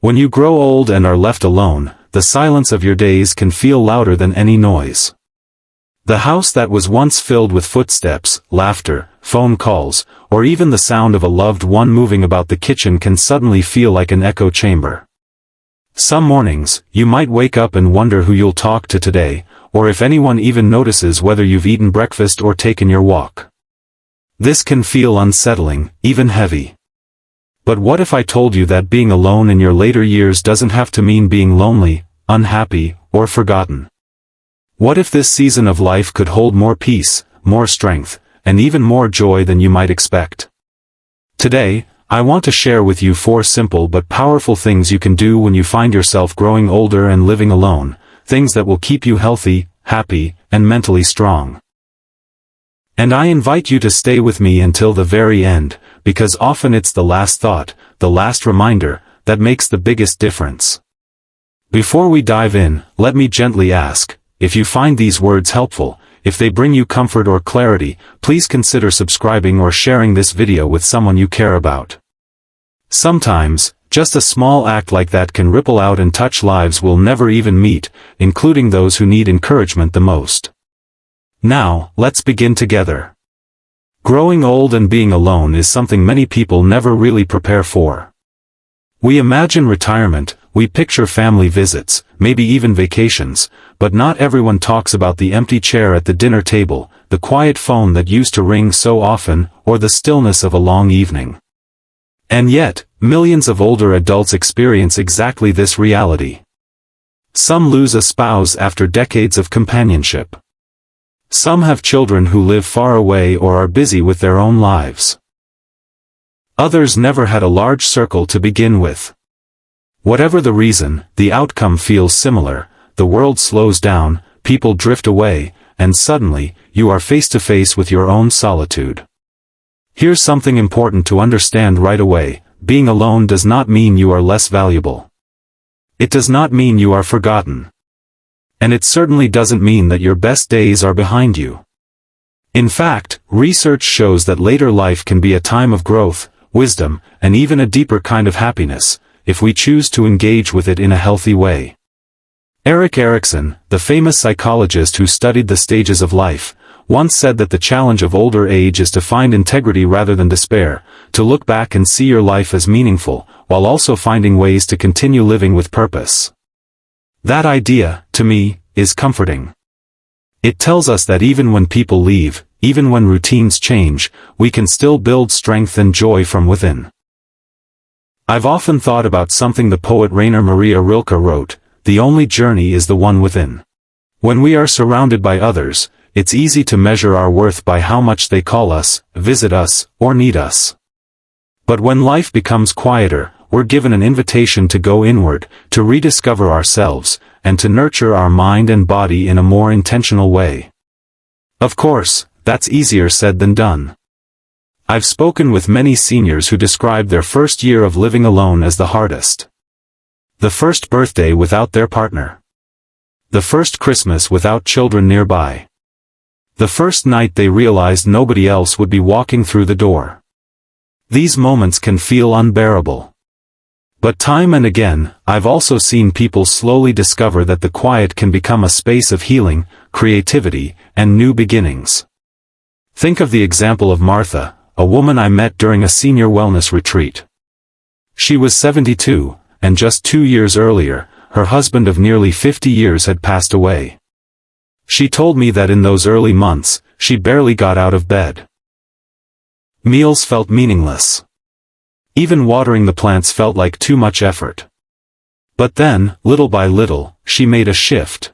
When you grow old and are left alone, the silence of your days can feel louder than any noise. The house that was once filled with footsteps, laughter, phone calls, or even the sound of a loved one moving about the kitchen can suddenly feel like an echo chamber. Some mornings, you might wake up and wonder who you'll talk to today, or if anyone even notices whether you've eaten breakfast or taken your walk. This can feel unsettling, even heavy. But what if I told you that being alone in your later years doesn't have to mean being lonely, unhappy, or forgotten? What if this season of life could hold more peace, more strength, and even more joy than you might expect? Today, I want to share with you 4 simple but powerful things you can do when you find yourself growing older and living alone, things that will keep you healthy, happy, and mentally strong. And I invite you to stay with me until the very end, because often it's the last thought, the last reminder, that makes the biggest difference. Before we dive in, let me gently ask, if you find these words helpful, if they bring you comfort or clarity, please consider subscribing or sharing this video with someone you care about. Sometimes, just a small act like that can ripple out and touch lives we'll never even meet, including those who need encouragement the most. Now, let's begin together. Growing old and being alone is something many people never really prepare for. We imagine retirement, we picture family visits, maybe even vacations, but not everyone talks about the empty chair at the dinner table, the quiet phone that used to ring so often, or the stillness of a long evening. And yet, millions of older adults experience exactly this reality. Some lose a spouse after decades of companionship. Some have children who live far away or are busy with their own lives. Others never had a large circle to begin with. Whatever the reason, the outcome feels similar. The world slows down, people drift away, and suddenly, you are face to face with your own solitude. Here's something important to understand right away: being alone does not mean you are less valuable. It does not mean you are forgotten. And it certainly doesn't mean that your best days are behind you. In fact, research shows that later life can be a time of growth, wisdom, and even a deeper kind of happiness, if we choose to engage with it in a healthy way. Erik Erikson, the famous psychologist who studied the stages of life, once said that the challenge of older age is to find integrity rather than despair, to look back and see your life as meaningful, while also finding ways to continue living with purpose. That idea, to me, is comforting. It tells us that even when people leave, even when routines change, we can still build strength and joy from within. I've often thought about something the poet Rainer Maria Rilke wrote: the only journey is the one within. When we are surrounded by others, it's easy to measure our worth by how much they call us, visit us, or need us. But when life becomes quieter, we're given an invitation to go inward, to rediscover ourselves, and to nurture our mind and body in a more intentional way. Of course, that's easier said than done. I've spoken with many seniors who describe their first year of living alone as the hardest. The first birthday without their partner. The first Christmas without children nearby. The first night they realized nobody else would be walking through the door. These moments can feel unbearable. But time and again, I've also seen people slowly discover that the quiet can become a space of healing, creativity, and new beginnings. Think of the example of Martha, a woman I met during a senior wellness retreat. She was 72, and just 2 years earlier, her husband of nearly 50 years had passed away. She told me that in those early months, she barely got out of bed. Meals felt meaningless. Even watering the plants felt like too much effort. But then, little by little, she made a shift.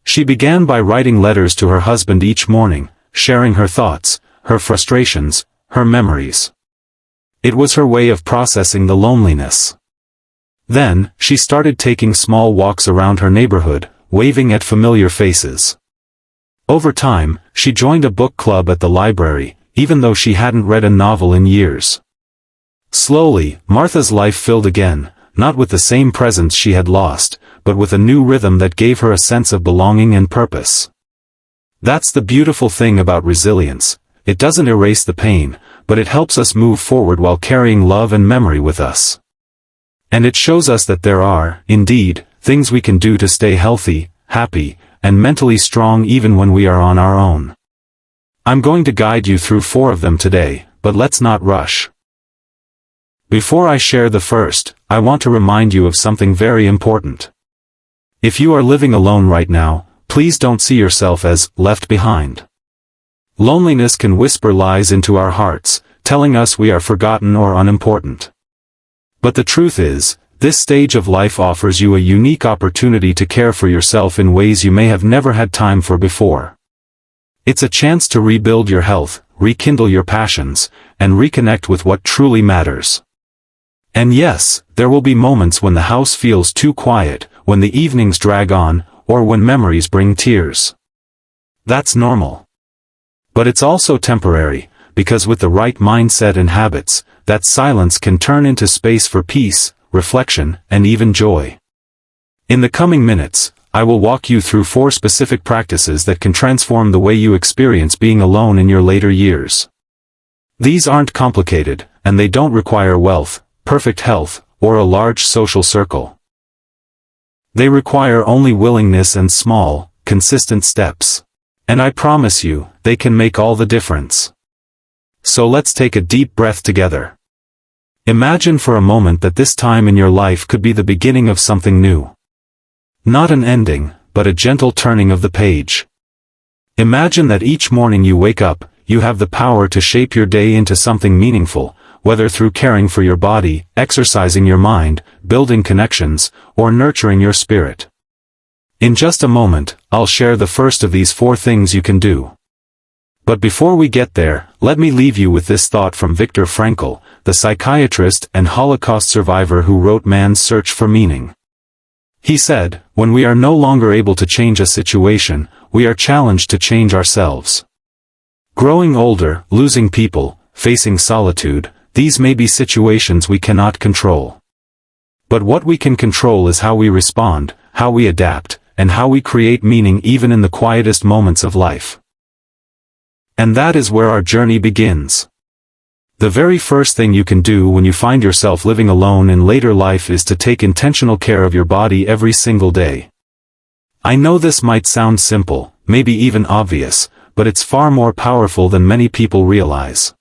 She began by writing letters to her husband each morning, sharing her thoughts, her frustrations, her memories. It was her way of processing the loneliness. Then, she started taking small walks around her neighborhood, waving at familiar faces. Over time, she joined a book club at the library, even though she hadn't read a novel in years. Slowly, Martha's life filled again, not with the same presence she had lost, but with a new rhythm that gave her a sense of belonging and purpose. That's the beautiful thing about resilience. It doesn't erase the pain, but it helps us move forward while carrying love and memory with us. And it shows us that there are, indeed, things we can do to stay healthy, happy, and mentally strong even when we are on our own. I'm going to guide you through 4 of them today, but let's not rush. Before I share the first, I want to remind you of something very important. If you are living alone right now, please don't see yourself as left behind. Loneliness can whisper lies into our hearts, telling us we are forgotten or unimportant. But the truth is, this stage of life offers you a unique opportunity to care for yourself in ways you may have never had time for before. It's a chance to rebuild your health, rekindle your passions, and reconnect with what truly matters. And yes, there will be moments when the house feels too quiet, when the evenings drag on, or when memories bring tears. That's normal. But it's also temporary, because with the right mindset and habits, that silence can turn into space for peace, reflection, and even joy. In the coming minutes, I will walk you through 4 specific practices that can transform the way you experience being alone in your later years. These aren't complicated, and they don't require wealth, perfect health, or a large social circle. They require only willingness and small, consistent steps. And I promise you, they can make all the difference. So let's take a deep breath together. Imagine for a moment that this time in your life could be the beginning of something new. Not an ending, but a gentle turning of the page. Imagine that each morning you wake up, you have the power to shape your day into something meaningful, whether through caring for your body, exercising your mind, building connections, or nurturing your spirit. In just a moment, I'll share the first of these 4 things you can do. But before we get there, let me leave you with this thought from Viktor Frankl, the psychiatrist and Holocaust survivor who wrote Man's Search for Meaning. He said, "When we are no longer able to change a situation, we are challenged to change ourselves." Growing older, losing people, facing solitude, these may be situations we cannot control. But what we can control is how we respond, how we adapt, and how we create meaning even in the quietest moments of life. And that is where our journey begins. The very first thing you can do when you find yourself living alone in later life is to take intentional care of your body every single day. I know this might sound simple, maybe even obvious, but it's far more powerful than many people realize.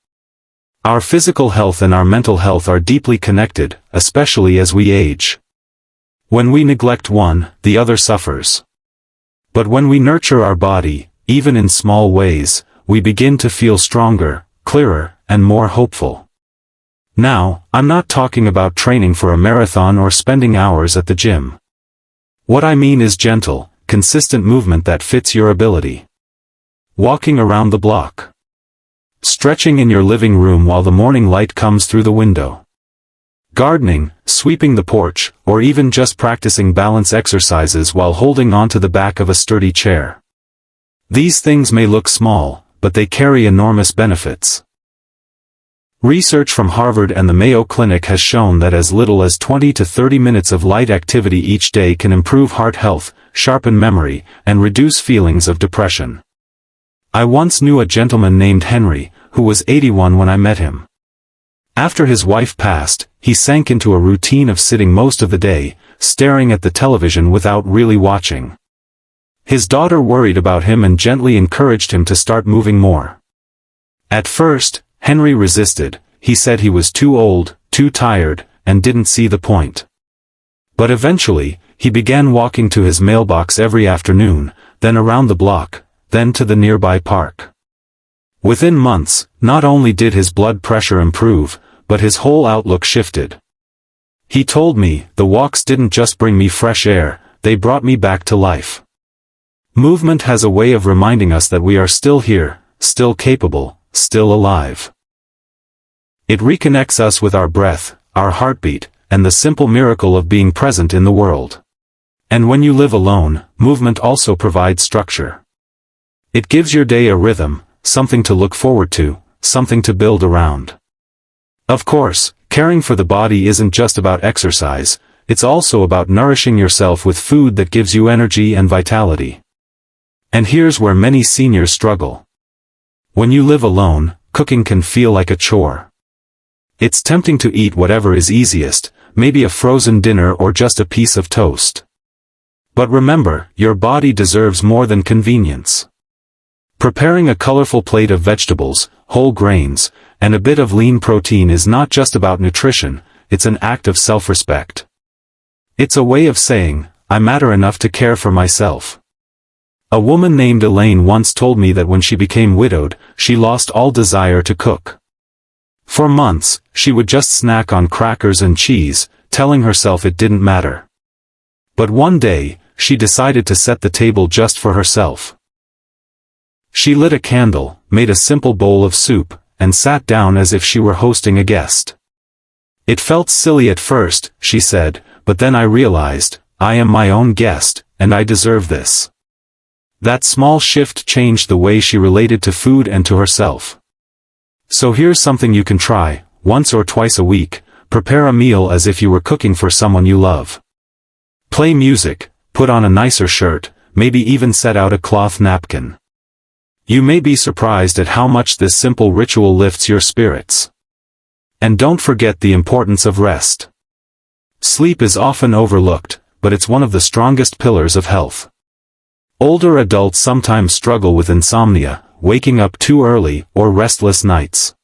Our physical health and our mental health are deeply connected, especially as we age. When we neglect one, the other suffers. But when we nurture our body, even in small ways, we begin to feel stronger, clearer, and more hopeful. Now, I'm not talking about training for a marathon or spending hours at the gym. What I mean is gentle, consistent movement that fits your ability. Walking around the block. Stretching in your living room while the morning light comes through the window. Gardening, sweeping the porch, or even just practicing balance exercises while holding onto the back of a sturdy chair. These things may look small, but they carry enormous benefits. Research from Harvard and the Mayo Clinic has shown that as little as 20 to 30 minutes of light activity each day can improve heart health, sharpen memory, and reduce feelings of depression. I once knew a gentleman named Henry, who was 81 when I met him. After his wife passed, he sank into a routine of sitting most of the day, staring at the television without really watching. His daughter worried about him and gently encouraged him to start moving more. At first, Henry resisted. He said he was too old, too tired, and didn't see the point. But eventually, he began walking to his mailbox every afternoon, then around the block, then to the nearby park. Within months, not only did his blood pressure improve, but his whole outlook shifted. He told me, "The walks didn't just bring me fresh air, they brought me back to life." Movement has a way of reminding us that we are still here, still capable, still alive. It reconnects us with our breath, our heartbeat, and the simple miracle of being present in the world. And when you live alone, movement also provides structure. It gives your day a rhythm, something to look forward to, something to build around. Of course, caring for the body isn't just about exercise, it's also about nourishing yourself with food that gives you energy and vitality. And here's where many seniors struggle. When you live alone, cooking can feel like a chore. It's tempting to eat whatever is easiest, maybe a frozen dinner or just a piece of toast. But remember, your body deserves more than convenience. Preparing a colorful plate of vegetables, whole grains, and a bit of lean protein is not just about nutrition, it's an act of self-respect. It's a way of saying, I matter enough to care for myself. A woman named Elaine once told me that when she became widowed, she lost all desire to cook. For months, she would just snack on crackers and cheese, telling herself it didn't matter. But one day, she decided to set the table just for herself. She lit a candle, made a simple bowl of soup, and sat down as if she were hosting a guest. It felt silly at first, she said, but then I realized, I am my own guest, and I deserve this. That small shift changed the way she related to food and to herself. So here's something you can try: once or twice a week, prepare a meal as if you were cooking for someone you love. Play music, put on a nicer shirt, maybe even set out a cloth napkin. You may be surprised at how much this simple ritual lifts your spirits. And don't forget the importance of rest. Sleep is often overlooked, but it's one of the strongest pillars of health. Older adults sometimes struggle with insomnia, waking up too early, or restless nights.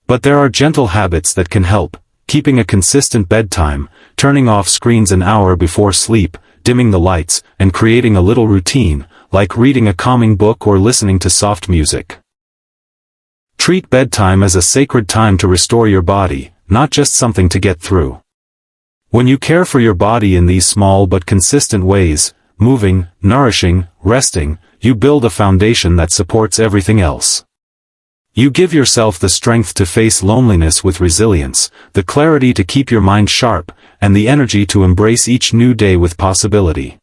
But there are gentle habits that can help: keeping a consistent bedtime, turning off screens an hour before sleep, dimming the lights, and creating a little routine, like reading a calming book or listening to soft music. Treat bedtime as a sacred time to restore your body, not just something to get through. When you care for your body in these small but consistent ways, moving, nourishing, resting, you build a foundation that supports everything else. You give yourself the strength to face loneliness with resilience, the clarity to keep your mind sharp, and the energy to embrace each new day with possibility.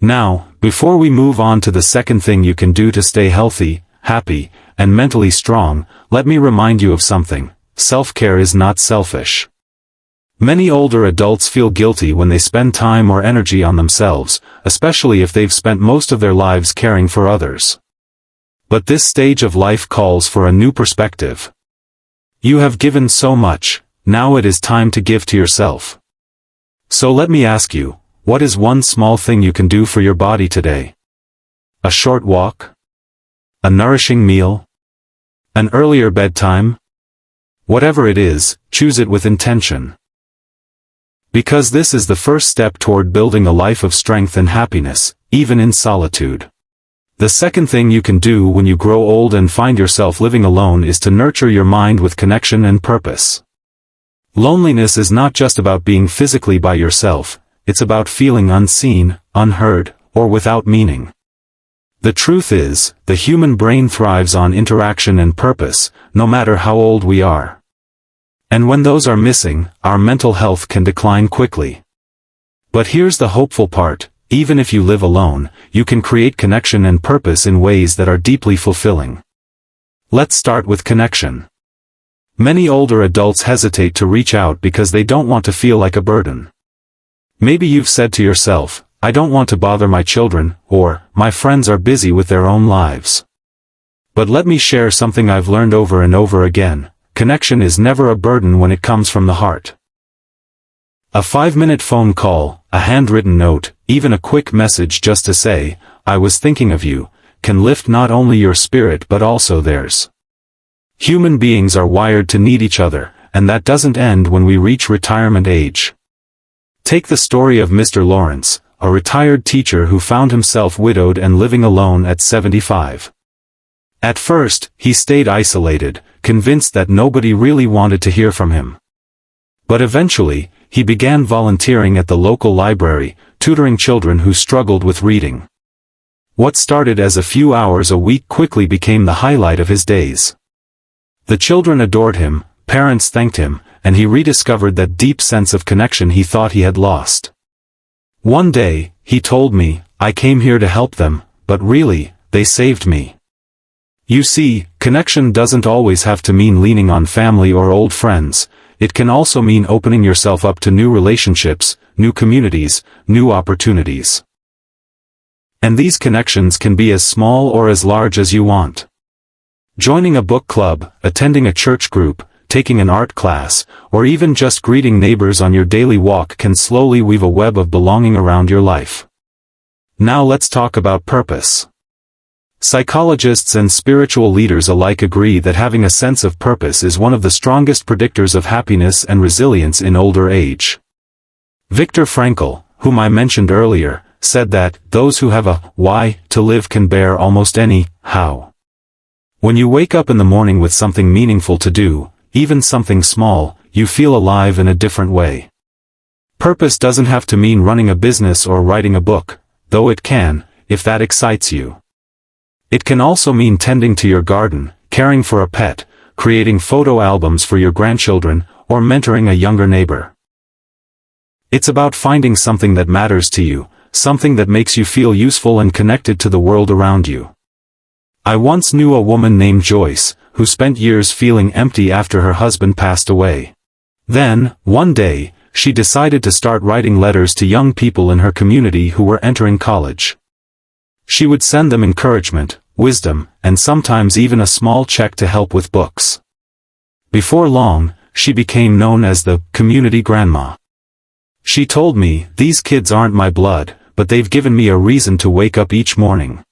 Now, before we move on to the second thing you can do to stay healthy, happy, and mentally strong, let me remind you of something: self-care is not selfish. Many older adults feel guilty when they spend time or energy on themselves, especially if they've spent most of their lives caring for others. But this stage of life calls for a new perspective. You have given so much, now it is time to give to yourself. So let me ask you, what is one small thing you can do for your body today? A short walk? A nourishing meal? An earlier bedtime? Whatever it is, choose it with intention. Because this is the first step toward building a life of strength and happiness, even in solitude. The second thing you can do when you grow old and find yourself living alone is to nurture your mind with connection and purpose. Loneliness is not just about being physically by yourself, it's about feeling unseen, unheard, or without meaning. The truth is, the human brain thrives on interaction and purpose, no matter how old we are. And when those are missing, our mental health can decline quickly. But here's the hopeful part: even if you live alone, you can create connection and purpose in ways that are deeply fulfilling. Let's start with connection. Many older adults hesitate to reach out because they don't want to feel like a burden. Maybe you've said to yourself, I don't want to bother my children, or, my friends are busy with their own lives. But let me share something I've learned over and over again: connection is never a burden when it comes from the heart. A 5-minute phone call, a handwritten note, even a quick message just to say, I was thinking of you, can lift not only your spirit but also theirs. Human beings are wired to need each other, and that doesn't end when we reach retirement age. Take the story of Mr. Lawrence, a retired teacher who found himself widowed and living alone at 75. At first, he stayed isolated, convinced that nobody really wanted to hear from him. But eventually, he began volunteering at the local library, tutoring children who struggled with reading. What started as a few hours a week quickly became the highlight of his days. The children adored him, parents thanked him, and he rediscovered that deep sense of connection he thought he had lost. One day, he told me, I came here to help them, but really, they saved me. You see, connection doesn't always have to mean leaning on family or old friends. It can also mean opening yourself up to new relationships, new communities, new opportunities. And these connections can be as small or as large as you want. Joining a book club, attending a church group, taking an art class, or even just greeting neighbors on your daily walk can slowly weave a web of belonging around your life. Now let's talk about purpose. Psychologists and spiritual leaders alike agree that having a sense of purpose is one of the strongest predictors of happiness and resilience in older age. Viktor Frankl, whom I mentioned earlier, said that those who have a why to live can bear almost any how. When you wake up in the morning with something meaningful to do, even something small, you feel alive in a different way. Purpose doesn't have to mean running a business or writing a book, though it can, if that excites you. It can also mean tending to your garden, caring for a pet, creating photo albums for your grandchildren, or mentoring a younger neighbor. It's about finding something that matters to you, something that makes you feel useful and connected to the world around you. I once knew a woman named Joyce, who spent years feeling empty after her husband passed away. Then, one day, she decided to start writing letters to young people in her community who were entering college. She would send them encouragement, wisdom, and sometimes even a small check to help with books. Before long, she became known as the community grandma. She told me, "These kids aren't my blood, but they've given me a reason to wake up each morning."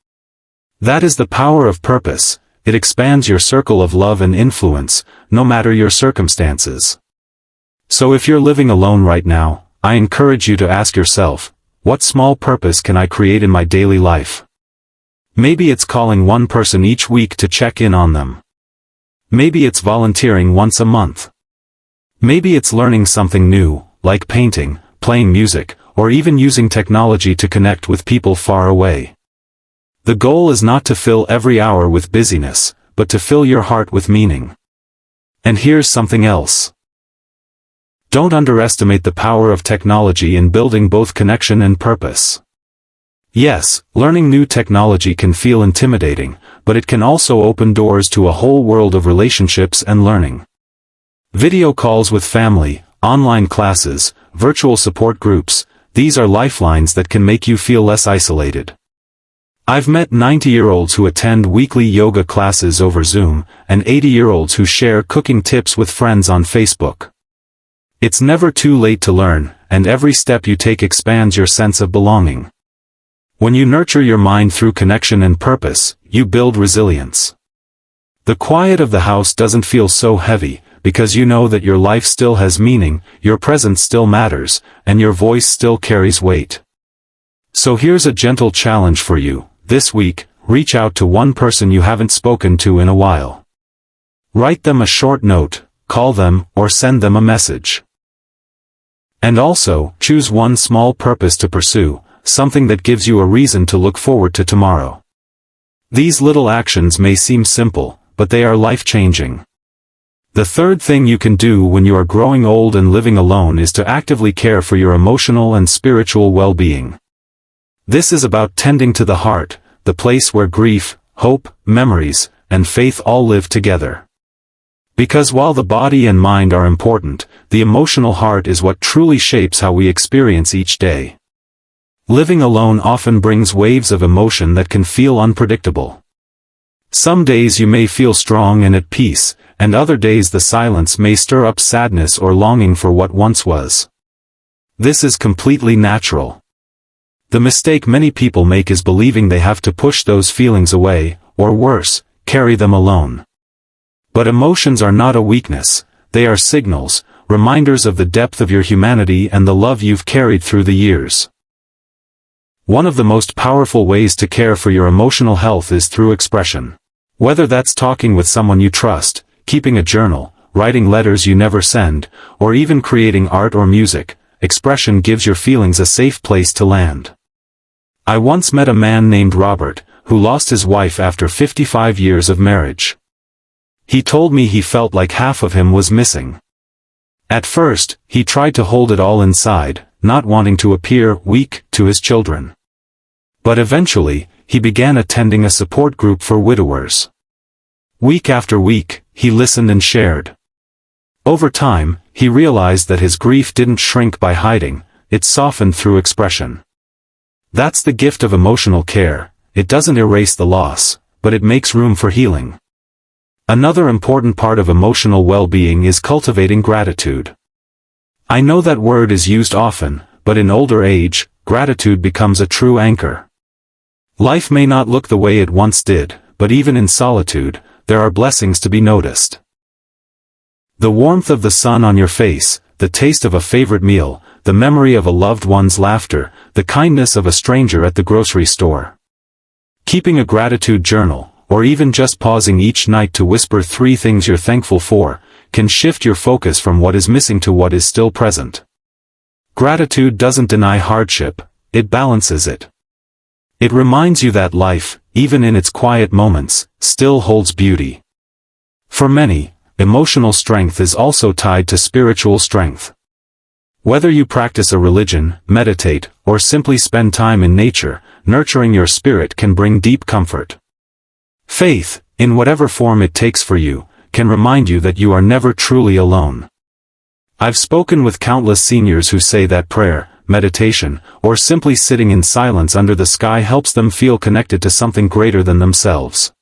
That is the power of purpose. It expands your circle of love and influence, no matter your circumstances. So if you're living alone right now, I encourage you to ask yourself, what small purpose can I create in my daily life? Maybe it's calling one person each week to check in on them. Maybe it's volunteering once a month. Maybe it's learning something new, like painting, playing music, or even using technology to connect with people far away. The goal is not to fill every hour with busyness, but to fill your heart with meaning. And here's something else. Don't underestimate the power of technology in building both connection and purpose. Yes, learning new technology can feel intimidating, but it can also open doors to a whole world of relationships and learning. Video calls with family, online classes, virtual support groups, these are lifelines that can make you feel less isolated. I've met 90-year-olds who attend weekly yoga classes over Zoom, and 80-year-olds who share cooking tips with friends on Facebook. It's never too late to learn, and every step you take expands your sense of belonging. When you nurture your mind through connection and purpose, you build resilience. The quiet of the house doesn't feel so heavy, because you know that your life still has meaning, your presence still matters, and your voice still carries weight. So here's a gentle challenge for you. This week, reach out to one person you haven't spoken to in a while. Write them a short note, call them, or send them a message. And also, choose one small purpose to pursue, something that gives you a reason to look forward to tomorrow. These little actions may seem simple, but they are life-changing. The third thing you can do when you are growing old and living alone is to actively care for your emotional and spiritual well-being. This is about tending to the heart, the place where grief, hope, memories, and faith all live together. Because while the body and mind are important, the emotional heart is what truly shapes how we experience each day. Living alone often brings waves of emotion that can feel unpredictable. Some days you may feel strong and at peace, and other days the silence may stir up sadness or longing for what once was. This is completely natural. The mistake many people make is believing they have to push those feelings away, or worse, carry them alone. But emotions are not a weakness, they are signals, reminders of the depth of your humanity and the love you've carried through the years. One of the most powerful ways to care for your emotional health is through expression. Whether that's talking with someone you trust, keeping a journal, writing letters you never send, or even creating art or music, expression gives your feelings a safe place to land. I once met a man named Robert, who lost his wife after 55 years of marriage. He told me he felt like half of him was missing. At first, he tried to hold it all inside, not wanting to appear weak to his children. But eventually, he began attending a support group for widowers. Week after week, he listened and shared. Over time, he realized that his grief didn't shrink by hiding, it softened through expression. That's the gift of emotional care. It doesn't erase the loss, but it makes room for healing. Another important part of emotional well-being is cultivating gratitude. I know that word is used often, but in older age, gratitude becomes a true anchor. Life may not look the way it once did, but even in solitude, there are blessings to be noticed. The warmth of the sun on your face, the taste of a favorite meal, the memory of a loved one's laughter, the kindness of a stranger at the grocery store. Keeping a gratitude journal, or even just pausing each night to whisper 3 things you're thankful for, can shift your focus from what is missing to what is still present. Gratitude doesn't deny hardship, it balances it. It reminds you that life, even in its quiet moments, still holds beauty. For many, emotional strength is also tied to spiritual strength. Whether you practice a religion, meditate, or simply spend time in nature, nurturing your spirit can bring deep comfort. Faith, in whatever form it takes for you, can remind you that you are never truly alone. I've spoken with countless seniors who say that prayer, meditation, or simply sitting in silence under the sky helps them feel connected to something greater than themselves.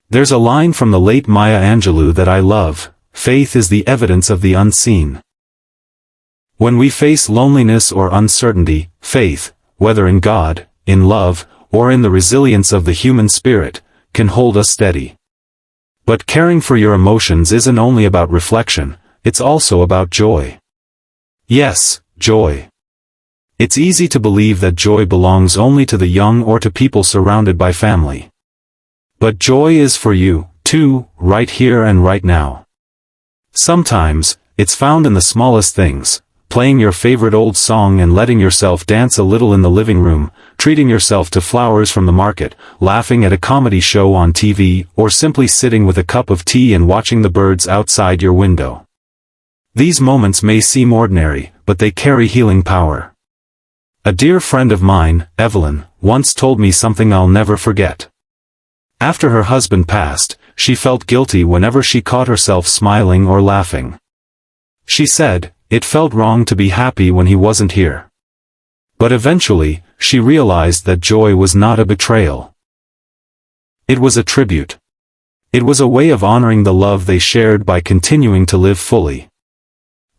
There's a line from the late Maya Angelou that I love: faith is the evidence of the unseen. When we face loneliness or uncertainty, faith, whether in God, in love, or in the resilience of the human spirit, can hold us steady. But caring for your emotions isn't only about reflection, it's also about joy. Yes, joy. It's easy to believe that joy belongs only to the young or to people surrounded by family. But joy is for you, too, right here and right now. Sometimes, it's found in the smallest things: playing your favorite old song and letting yourself dance a little in the living room, treating yourself to flowers from the market, laughing at a comedy show on TV, or simply sitting with a cup of tea and watching the birds outside your window. These moments may seem ordinary, but they carry healing power. A dear friend of mine, Evelyn, once told me something I'll never forget. After her husband passed, she felt guilty whenever she caught herself smiling or laughing. She said, it felt wrong to be happy when he wasn't here. But eventually, she realized that joy was not a betrayal. It was a tribute. It was a way of honoring the love they shared by continuing to live fully.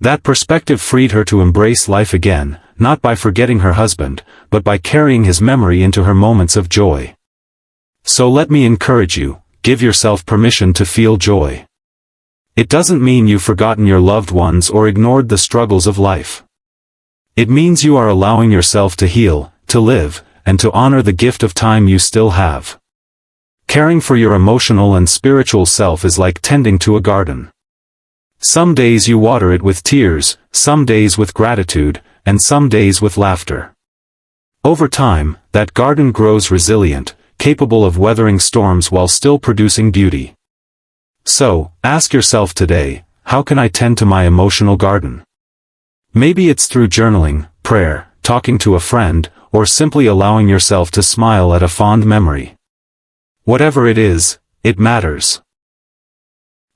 That perspective freed her to embrace life again, not by forgetting her husband, but by carrying his memory into her moments of joy. So let me encourage you, give yourself permission to feel joy. It doesn't mean you've forgotten your loved ones or ignored the struggles of life. It means you are allowing yourself to heal, to live, and to honor the gift of time you still have. Caring for your emotional and spiritual self is like tending to a garden. Some days you water it with tears, some days with gratitude, and some days with laughter. Over time, that garden grows resilient, capable of weathering storms while still producing beauty. So, ask yourself today, how can I tend to my emotional garden? Maybe it's through journaling, prayer, talking to a friend, or simply allowing yourself to smile at a fond memory. Whatever it is, it matters.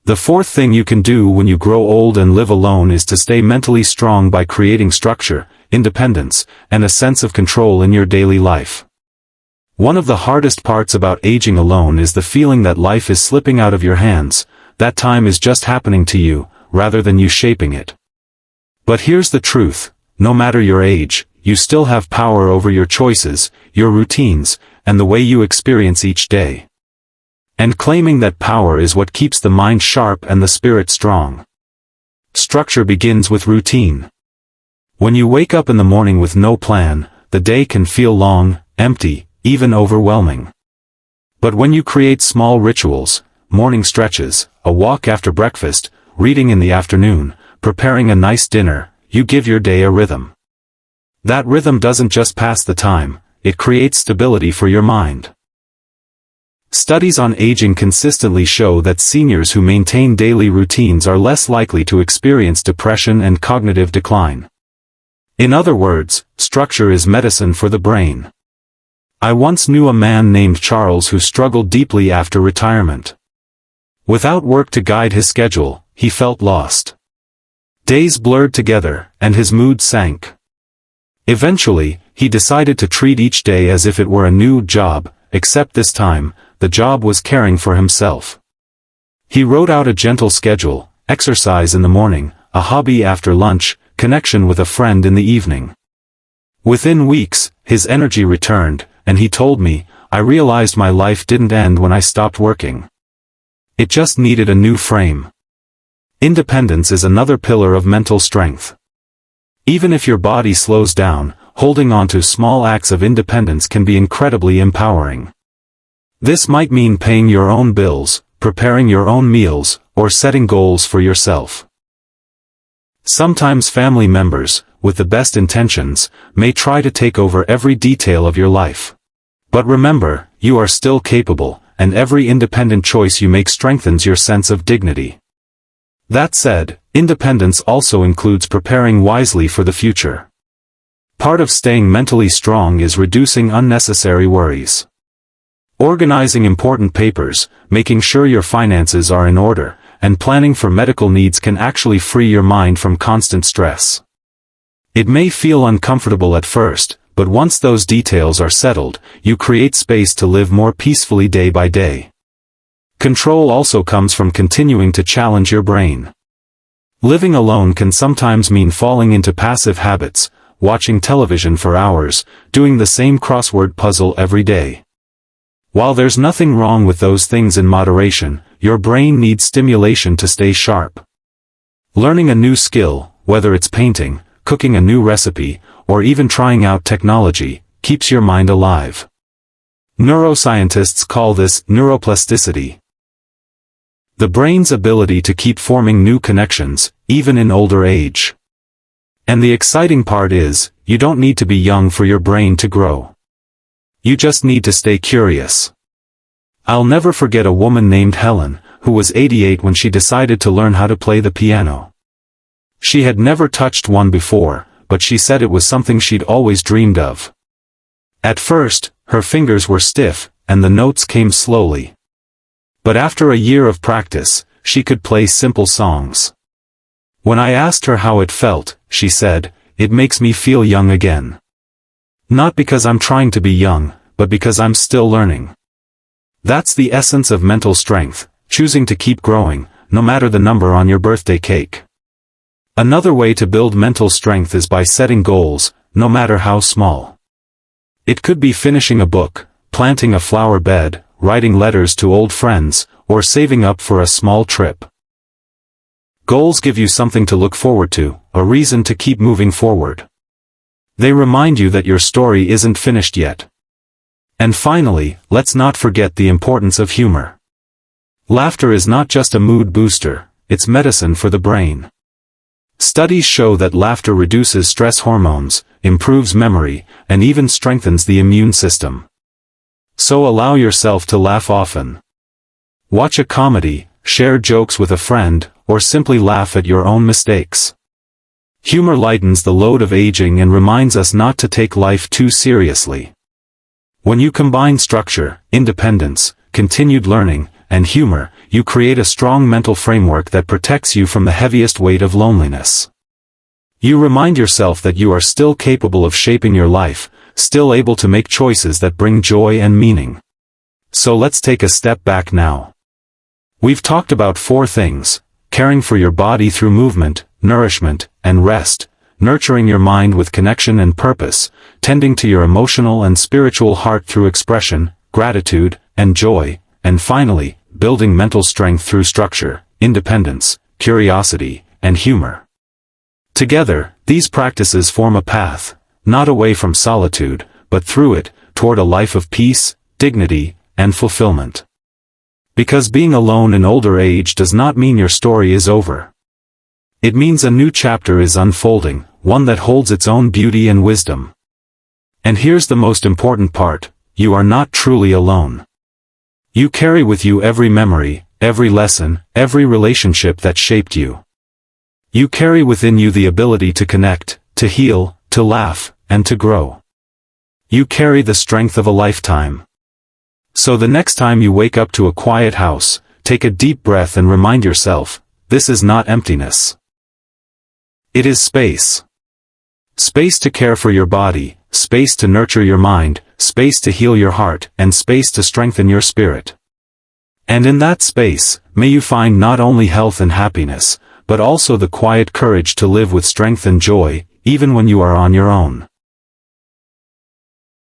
The fourth thing you can do when you grow old and live alone is to stay mentally strong by creating structure, independence, and a sense of control in your daily life. One of the hardest parts about aging alone is the feeling that life is slipping out of your hands, that time is just happening to you, rather than you shaping it. But here's the truth, no matter your age, you still have power over your choices, your routines, and the way you experience each day. And claiming that power is what keeps the mind sharp and the spirit strong. Structure begins with routine. When you wake up in the morning with no plan, the day can feel long, empty, even overwhelming. But when you create small rituals, morning stretches, a walk after breakfast, reading in the afternoon, preparing a nice dinner, you give your day a rhythm. That rhythm doesn't just pass the time, it creates stability for your mind. Studies on aging consistently show that seniors who maintain daily routines are less likely to experience depression and cognitive decline. In other words, structure is medicine for the brain. I once knew a man named Charles who struggled deeply after retirement. Without work to guide his schedule, he felt lost. Days blurred together, and his mood sank. Eventually, he decided to treat each day as if it were a new job, except this time, the job was caring for himself. He wrote out a gentle schedule: exercise in the morning, a hobby after lunch, connection with a friend in the evening. Within weeks, his energy returned, and he told me, "I realized my life didn't end when I stopped working. It just needed a new frame." Independence is another pillar of mental strength. Even if your body slows down, holding on to small acts of independence can be incredibly empowering. This might mean paying your own bills, preparing your own meals, or setting goals for yourself. Sometimes family members, with the best intentions, may try to take over every detail of your life. But remember, you are still capable, and every independent choice you make strengthens your sense of dignity. That said, independence also includes preparing wisely for the future. Part of staying mentally strong is reducing unnecessary worries. Organizing important papers, making sure your finances are in order, and planning for medical needs can actually free your mind from constant stress. It may feel uncomfortable at first, but once those details are settled, you create space to live more peacefully day by day. Control also comes from continuing to challenge your brain. Living alone can sometimes mean falling into passive habits, watching television for hours, doing the same crossword puzzle every day. While there's nothing wrong with those things in moderation, your brain needs stimulation to stay sharp. Learning a new skill, whether it's painting, cooking a new recipe, or even trying out technology, keeps your mind alive. Neuroscientists call this neuroplasticity. The brain's ability to keep forming new connections, even in older age. And the exciting part is, you don't need to be young for your brain to grow. You just need to stay curious. I'll never forget a woman named Helen, who was 88 when she decided to learn how to play the piano. She had never touched one before, but she said it was something she'd always dreamed of. At first, her fingers were stiff, and the notes came slowly. But after a year of practice, she could play simple songs. When I asked her how it felt, she said, "It makes me feel young again. Not because I'm trying to be young, but because I'm still learning." That's the essence of mental strength, choosing to keep growing, no matter the number on your birthday cake. Another way to build mental strength is by setting goals, no matter how small. It could be finishing a book, planting a flower bed, writing letters to old friends, or saving up for a small trip. Goals give you something to look forward to, a reason to keep moving forward. They remind you that your story isn't finished yet. And finally, let's not forget the importance of humor. Laughter is not just a mood booster, it's medicine for the brain. Studies show that laughter reduces stress hormones, improves memory, and even strengthens the immune system. So allow yourself to laugh often. Watch a comedy, share jokes with a friend, or simply laugh at your own mistakes. Humor lightens the load of aging and reminds us not to take life too seriously. When you combine structure, independence, continued learning, and humor, you create a strong mental framework that protects you from the heaviest weight of loneliness. You remind yourself that you are still capable of shaping your life, still able to make choices that bring joy and meaning. So let's take a step back now. We've talked about 4 things: caring for your body through movement, nourishment, and rest, nurturing your mind with connection and purpose, tending to your emotional and spiritual heart through expression, gratitude, and joy, and finally, building mental strength through structure, independence, curiosity, and humor. Together, these practices form a path, not away from solitude, but through it, toward a life of peace, dignity, and fulfillment. Because being alone in older age does not mean your story is over. It means a new chapter is unfolding, one that holds its own beauty and wisdom. And here's the most important part: you are not truly alone. You carry with you every memory, every lesson, every relationship that shaped you. You carry within you the ability to connect, to heal, to laugh, and to grow. You carry the strength of a lifetime. So the next time you wake up to a quiet house, take a deep breath and remind yourself, this is not emptiness. It is space. Space to care for your body, space to nurture your mind, space to heal your heart, and space to strengthen your spirit. And in that space, may you find not only health and happiness, but also the quiet courage to live with strength and joy, even when you are on your own.